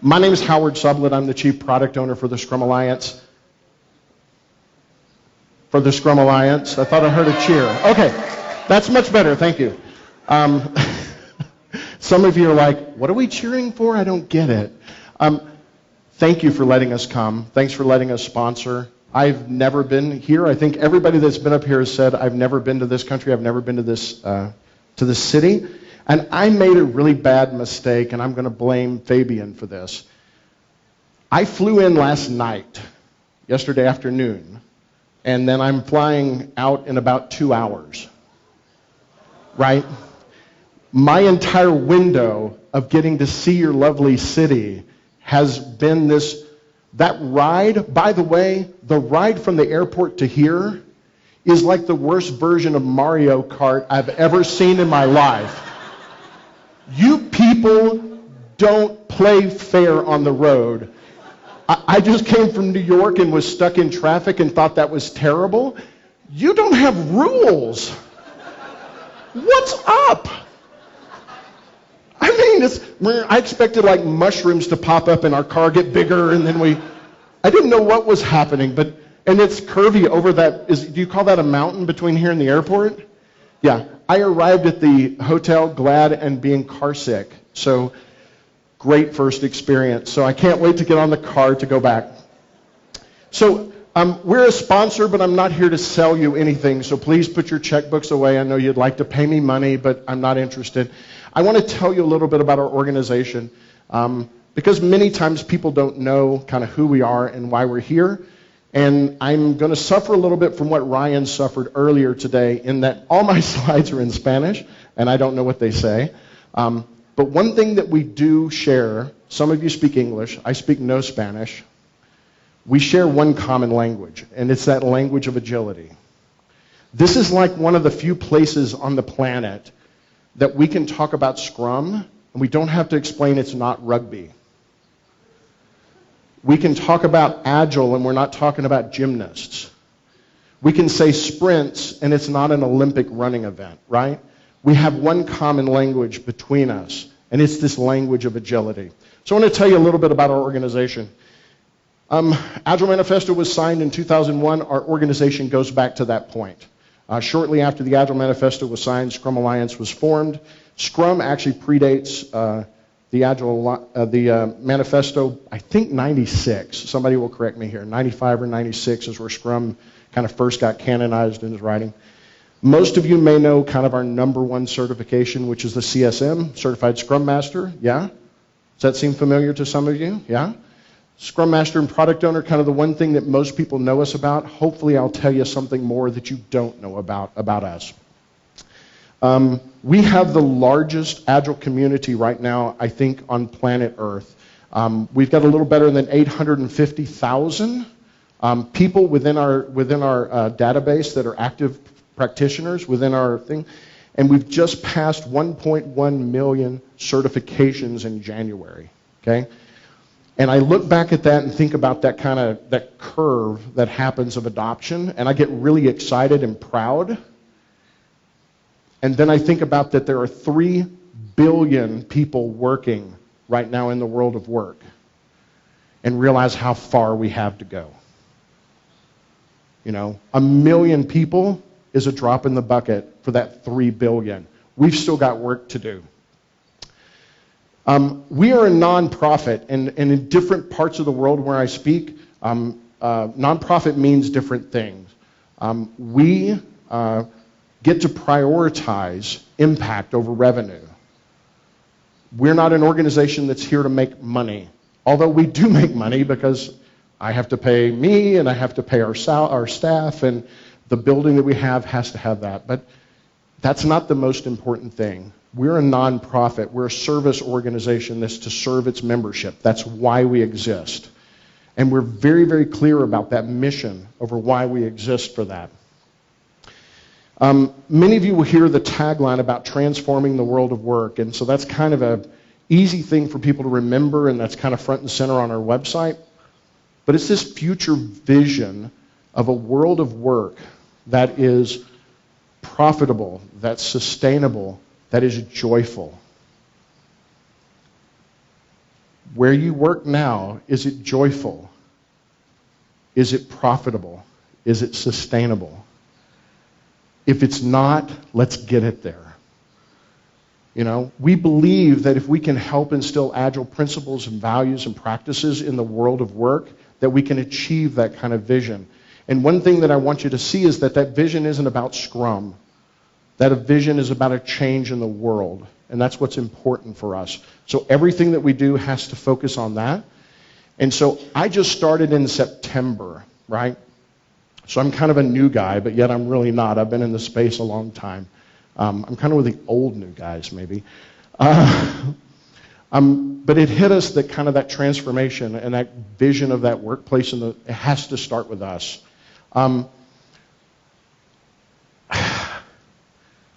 My name is Howard Sublet. I'm the Chief Product Owner for the Scrum Alliance. For the Scrum Alliance. I thought I heard a cheer. Okay, that's much better. Thank you. Some of you are like, what are we cheering for? I don't get it. Thank you for letting us come. Thanks for letting us sponsor. I've never been here. I think everybody that's been up here has said, I've never been to this country. I've never been to this city. And I made a really bad mistake, and I'm going to blame Fabian for this. I flew in last night, yesterday afternoon, and then I'm flying out in about 2 hours. Right? My entire window of getting to see your lovely city has been that ride. By the way, the ride from the airport to here is like the worst version of Mario Kart I've ever seen in my life. You people don't play fair on the road. I just came from New York and was stuck in traffic and thought that was terrible. You don't have rules. What's up? I mean, I expected like mushrooms to pop up and our car get bigger, and then I didn't know what was happening, and it's curvy over that, do you call that a mountain between here and the airport? Yeah, I arrived at the hotel glad and being car sick, so great first experience. So I can't wait to get on the car to go back. So we're a sponsor, but I'm not here to sell you anything, so please put your checkbooks away. I know you'd like to pay me money, but I'm not interested. I want to tell you a little bit about our organization, because many times people don't know kind of who we are and why we're here. And I'm going to suffer a little bit from what Ryan suffered earlier today, in that all my slides are in Spanish, and I don't know what they say. But one thing that we do share, some of you speak English, I speak no Spanish. We share one common language, and it's that language of agility. This is like one of the few places on the planet that we can talk about Scrum, and we don't have to explain it's not rugby. We can talk about agile, and we're not talking about gymnasts. We can say sprints, and it's not an Olympic running event, right? We have one common language between us, and it's this language of agility. So I want to tell you a little bit about our organization. Agile Manifesto was signed in 2001. Our organization goes back to that point. Shortly after the Agile Manifesto was signed, Scrum Alliance was formed. Scrum actually predates the Manifesto, I think 96. Somebody will correct me here. 95 or 96 is where Scrum kind of first got canonized in his writing. Most of you may know kind of our #1 certification, which is the CSM, Certified Scrum Master. Yeah? Does that seem familiar to some of you? Yeah? Scrum Master and Product Owner, kind of the one thing that most people know us about. Hopefully I'll tell you something more that you don't know about us. We have the largest Agile community right now, I think, on planet Earth. We've got a little better than 850,000 people within our database that are active practitioners within our thing. And we've just passed 1.1 million certifications in January, okay? And I look back at that and think about that curve that happens of adoption, and I get really excited and proud. And then I think about that there are 3 billion people working right now in the world of work, and realize how far we have to go. You know, 1 million people is a drop in the bucket for that 3 billion. We've still got work to do. We are a nonprofit, and in different parts of the world where I speak, nonprofit means different things. We get to prioritize impact over revenue. We're not an organization that's here to make money, although we do make money because I have to pay me and I have to pay our staff, and the building that we have has to have that. But that's not the most important thing. We're a nonprofit. We're a service organization that's to serve its membership. That's why we exist. And we're very, very clear about that mission over why we exist for that. Many of you will hear the tagline about transforming the world of work, and so that's kind of an easy thing for people to remember, and that's kind of front and center on our website. But it's this future vision of a world of work that is profitable, that's sustainable, that is joyful. Where you work now, is it joyful? Is it profitable? Is it sustainable? If it's not, let's get it there. You know, we believe that if we can help instill agile principles and values and practices in the world of work, that we can achieve that kind of vision. And one thing that I want you to see is that that vision isn't about Scrum. That a vision is about a change in the world. And that's what's important for us. So everything that we do has to focus on that. And so I just started in September, right? So I'm kind of a new guy, but yet I'm really not. I've been in the space a long time. I'm kind of with the old new guys, maybe. But it hit us that kind of that transformation and that vision of that workplace, and it has to start with us.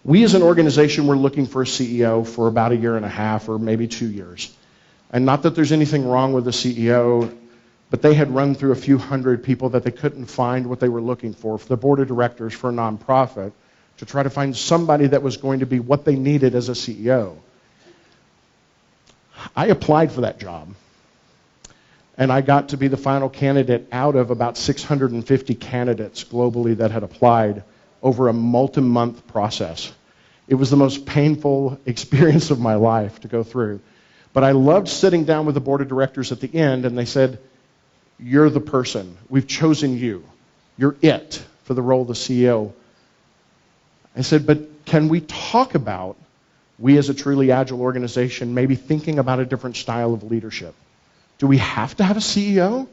We as an organization were looking for a CEO for about 1.5 years or maybe 2 years. And not that there's anything wrong with the CEO, but they had run through a few hundred people that they couldn't find what they were looking for the board of directors for a nonprofit, to try to find somebody that was going to be what they needed as a CEO. I applied for that job. And I got to be the final candidate out of about 650 candidates globally that had applied over a multi-month process. It was the most painful experience of my life to go through. But I loved sitting down with the board of directors at the end, and they said, "You're the person. We've chosen you. You're it for the role of the CEO." I said, "But can we talk about, we as a truly agile organization, maybe thinking about a different style of leadership? Do we have to have a CEO?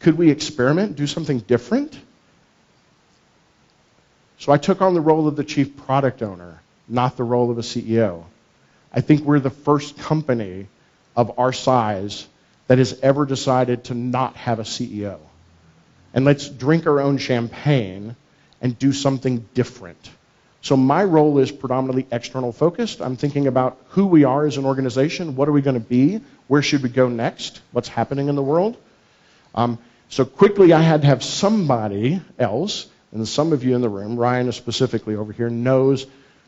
Could we experiment, do something different?" So I took on the role of the chief product owner, not the role of a CEO. I think we're the first company of our size that has ever decided to not have a CEO. And let's drink our own champagne and do something different. So my role is predominantly external focused. I'm thinking about who we are as an organization, what are we going to be, where should we go next, what's happening in the world. So quickly I had to have somebody else, and some of you in the room, Ryan specifically over here, knows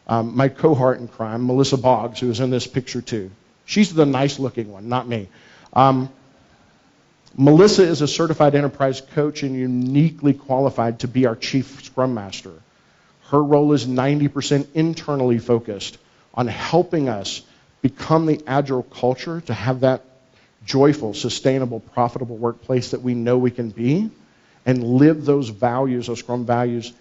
my cohort in crime, Melissa Boggs, who is in this picture too. She's the nice looking one, not me. Melissa is a certified enterprise coach and uniquely qualified to be our chief Scrum Master. Her role is 90% internally focused on helping us become the agile culture to have that joyful, sustainable, profitable workplace that we know we can be, and live those values, those Scrum values.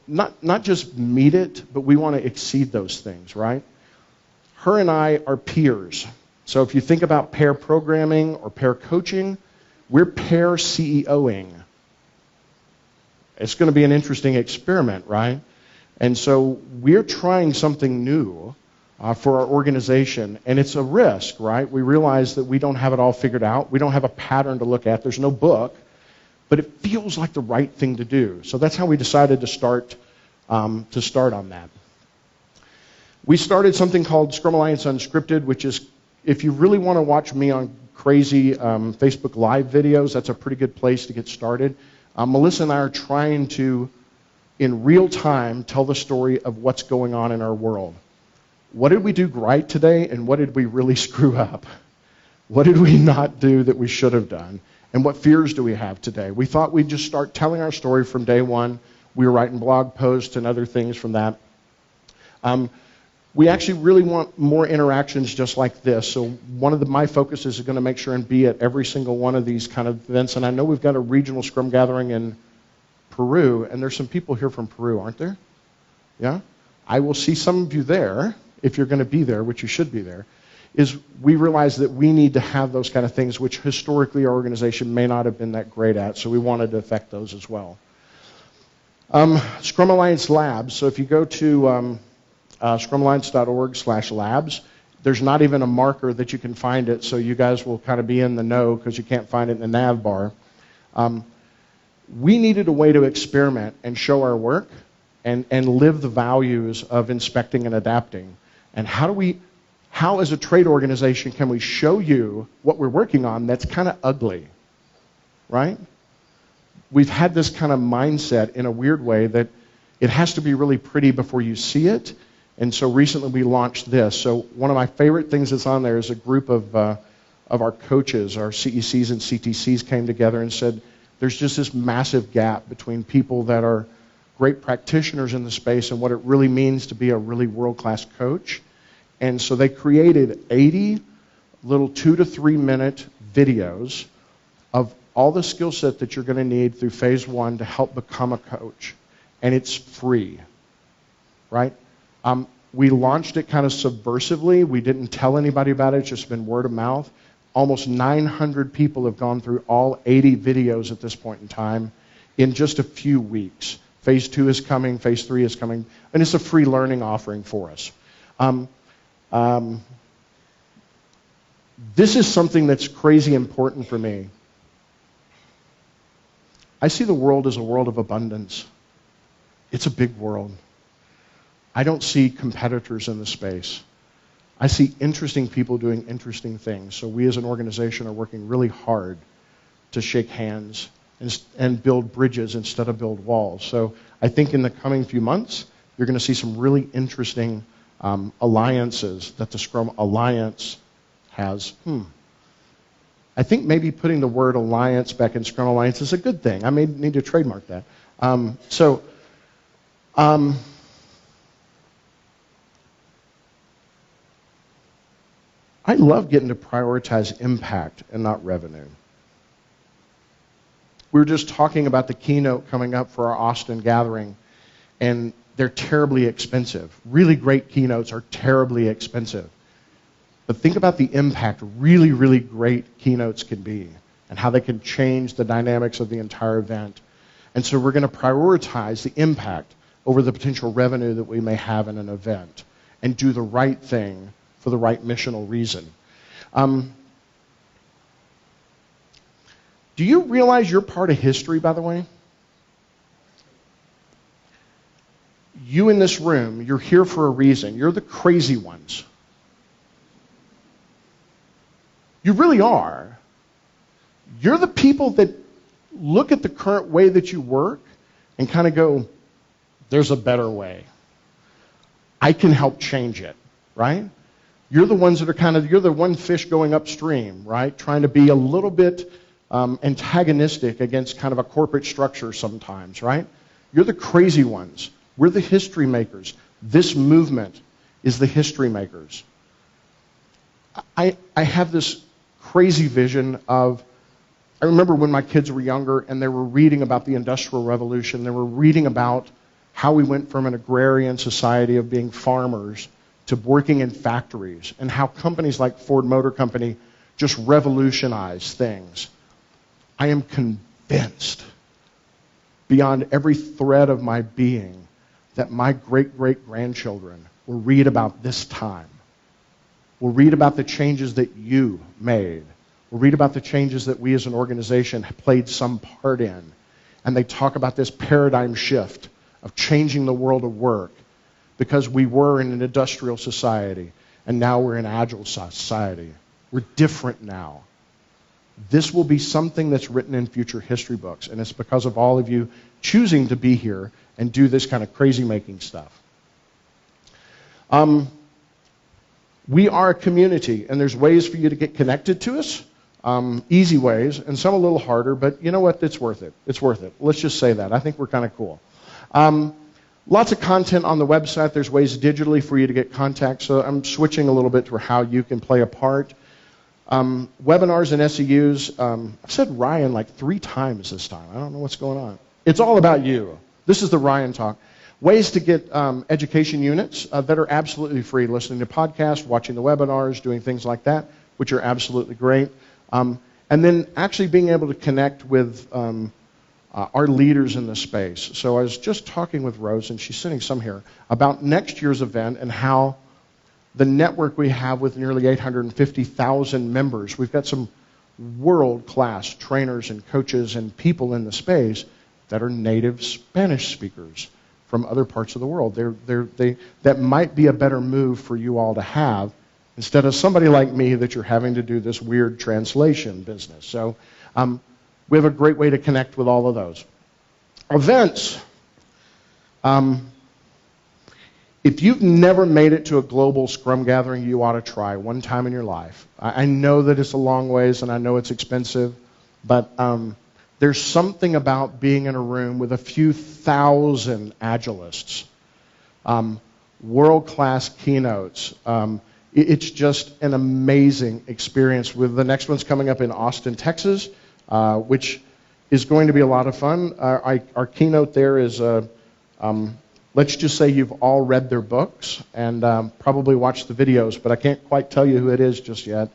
Not just meet it, but we want to exceed those things, right? Her and I are peers. So if you think about pair programming or pair coaching, we're pair CEOing. It's going to be an interesting experiment, right? And so we're trying something new for our organization, and it's a risk, right? We realize that we don't have it all figured out. We don't have a pattern to look at. There's no book, but it feels like the right thing to do. So that's how we decided to start on that. We started something called Scrum Alliance Unscripted, which is, if you really want to watch me on crazy Facebook Live videos, that's a pretty good place to get started. Melissa and I are trying to, in real time, tell the story of what's going on in our world. What did we do right today, and what did we really screw up? What did we not do that we should have done? And what fears do we have today? We thought we'd just start telling our story from day one. We were writing blog posts and other things from that. We actually really want more interactions just like this. So one of my focuses is going to make sure and be at every single one of these kind of events. And I know we've got a regional Scrum gathering in Peru, and there's some people here from Peru, aren't there? Yeah? I will see some of you there, if you're going to be there, which you should be there, is we realize that we need to have those kind of things, which historically our organization may not have been that great at, so we wanted to affect those as well. Scrum Alliance Labs, so if you go to scrumalliance.org/labs, there's not even a marker that you can find it, so you guys will kind of be in the know because you can't find it in the nav bar. We needed a way to experiment and show our work and live the values of inspecting and adapting. And how as a trade organization can we show you what we're working on that's kind of ugly, right? We've had this kind of mindset in a weird way that it has to be really pretty before you see it. And so recently we launched this. So one of my favorite things that's on there is a group of of our coaches, our CECs and CTCs came together and said, there's just this massive gap between people that are great practitioners in the space and what it really means to be a really world-class coach. And so they created 80 little 2 to 3 minute videos of all the skill set that you're going to need through phase 1 to help become a coach. And it's free, right? We launched it kind of subversively. We didn't tell anybody about it. It's just been word of mouth. Almost 900 people have gone through all 80 videos at this point in time in just a few weeks. Phase 2 is coming. Phase 3 is coming. And it's a free learning offering for us. This is something that's crazy important for me. I see the world as a world of abundance. It's a big world. I don't see competitors in the space. I see interesting people doing interesting things. So we as an organization are working really hard to shake hands and build bridges instead of build walls. So I think in the coming few months, you're going to see some really interesting alliances that the Scrum Alliance has. I think maybe putting the word alliance back in Scrum Alliance is a good thing. I may need to trademark that. I love getting to prioritize impact and not revenue. We were just talking about the keynote coming up for our Austin gathering, and they're terribly expensive. Really great keynotes are terribly expensive. But think about the impact really, really great keynotes can be and how they can change the dynamics of the entire event. And so we're going to prioritize the impact over the potential revenue that we may have in an event and do the right thing for the right missional reason. Do you realize you're part of history, by the way? You in this room, you're here for a reason. You're the crazy ones. You really are. You're the people that look at the current way that you work and kind of go, there's a better way. I can help change it, right? You're the ones that are you're the one fish going upstream, right? Trying to be a little bit antagonistic against kind of a corporate structure sometimes, right? You're the crazy ones. We're the history makers. This movement is the history makers. I have this crazy vision of, I remember when my kids were younger and they were reading about the Industrial Revolution. They were reading about how we went from an agrarian society of being farmers to working in factories, and how companies like Ford Motor Company just revolutionized things. I am convinced, beyond every thread of my being, that my great-great-grandchildren will read about this time. Will read about the changes that you made. Will read about the changes that we as an organization have played some part in. And they talk about this paradigm shift of changing the world of work, because we were in an industrial society, and now we're in an agile society. We're different now. This will be something that's written in future history books, and it's because of all of you choosing to be here and do this kind of crazy-making stuff. We are a community, and there's ways for you to get connected to us, easy ways, and some a little harder, but you know what? It's worth it. It's worth it. Let's just say that. I think we're kind of cool. Lots of content on the website. There's ways digitally for you to get contact. So I'm switching a little bit to how you can play a part. Webinars and SEUs. I've said Ryan like 3 times this time. I don't know what's going on. It's all about you. This is the Ryan talk. Ways to get education units that are absolutely free. Listening to podcasts, watching the webinars, doing things like that, which are absolutely great. And then actually being able to connect with our leaders in the space. So I was just talking with Rose, and she's sitting some here, about next year's event and how the network we have with nearly 850,000 members, we've got some world-class trainers and coaches and people in the space that are native Spanish speakers from other parts of the world. That might be a better move for you all to have, instead of somebody like me that you're having to do this weird translation business. So we have a great way to connect with all of those. Events. If you've never made it to a global Scrum gathering, you ought to try one time in your life. I know that it's a long ways and I know it's expensive, but there's something about being in a room with a few thousand Agilists, world-class keynotes. It's just an amazing experience. The next one's coming up in Austin, Texas, which is going to be a lot of fun. Our keynote there is, let's just say you've all read their books and probably watched the videos, but I can't quite tell you who it is just yet.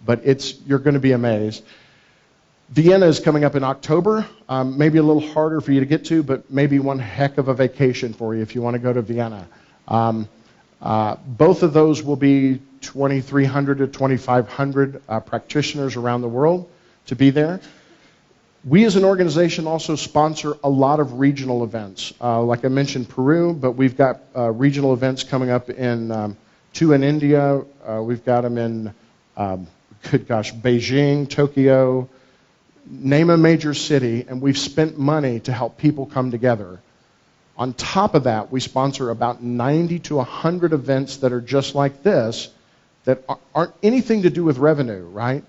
But you're going to be amazed. Vienna is coming up in October. Maybe a little harder for you to get to, but maybe one heck of a vacation for you if you want to go to Vienna. Both of those will be 2,300 to 2,500 practitioners around the world to be there. We as an organization also sponsor a lot of regional events. Like I mentioned, Peru, but we've got regional events coming up in 2 in India. We've got them in, Beijing, Tokyo. Name a major city, and we've spent money to help people come together. On top of that, we sponsor about 90 to 100 events that are just like this that aren't anything to do with revenue, right?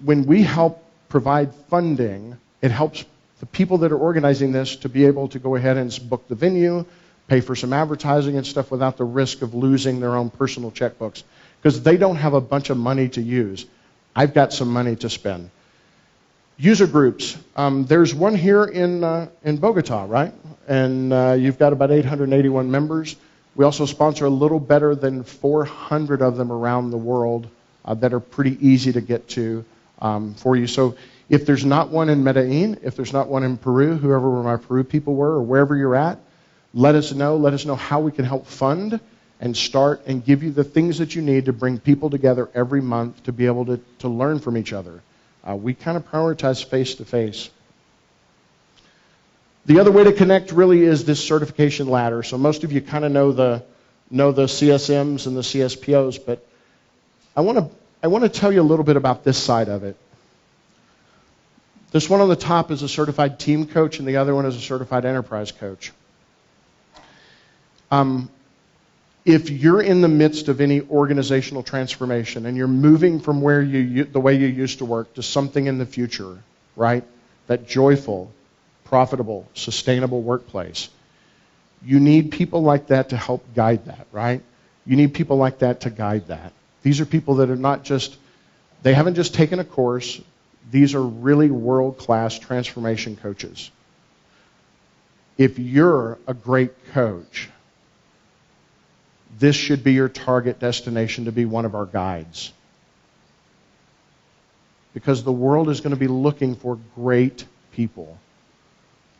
When we help provide funding, it helps the people that are organizing this to be able to go ahead and book the venue, pay for some advertising and stuff without the risk of losing their own personal checkbooks, because they don't have a bunch of money to use. I've got some money to spend. User groups. There's one here in Bogota, right? And you've got about 881 members. We also sponsor a little better than 400 of them around the world that are pretty easy to get to for you. So if there's not one in Medellín, if there's not one in Peru, whoever my Peru people were, or wherever you're at, let us know. Let us know how we can help fund and start and give you the things that you need to bring people together every month to be able to learn from each other. We kind of prioritize face-to-face. The other way to connect really is this certification ladder. So most of you kind of know the CSMs and the CSPOs, but I want to tell you a little bit about this side of it. This one on the top is a certified team coach, and the other one is a certified enterprise coach. If you're in the midst of any organizational transformation and you're moving from the way you used to work to something in the future, right? That joyful, profitable, sustainable workplace, you need people like that to help guide that, right? You need people like that to guide that. These are people that are not just, they haven't just taken a course. These are really world-class transformation coaches. If you're a great coach, this should be your target destination to be one of our guides. Because the world is going to be looking for great people.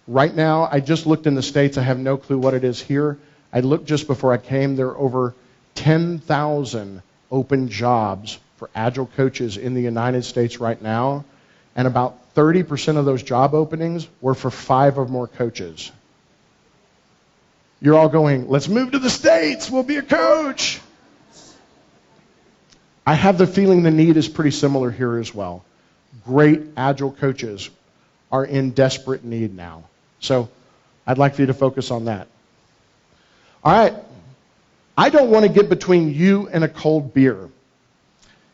Right now, I just looked in the States. I have no clue what it is here. I looked just before I came. There are over 10,000 open jobs for Agile coaches in the United States right now. And about 30% of those job openings were for 5 or more coaches. You're all going, let's move to the States, we'll be a coach. I have the feeling the need is pretty similar here as well. Great Agile coaches are in desperate need now. So I'd like for you to focus on that. All right, I don't want to get between you and a cold beer.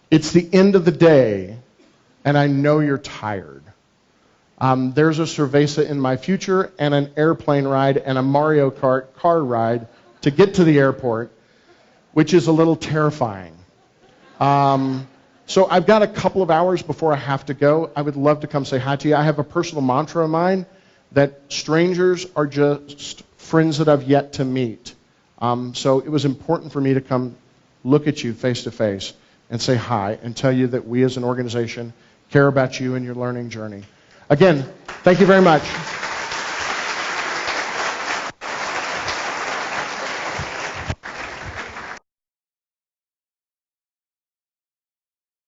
It's the end of the day, and I know you're tired. There's a cerveza in my future and an airplane ride and a Mario Kart car ride to get to the airport, which is a little terrifying. So I've got a couple of hours before I have to go. I would love to come say hi to you. I have a personal mantra of mine that strangers are just friends that I've yet to meet. So it was important for me to come look at you face to face and say hi and tell you that we as an organization care about you and your learning journey. Again, thank you very much.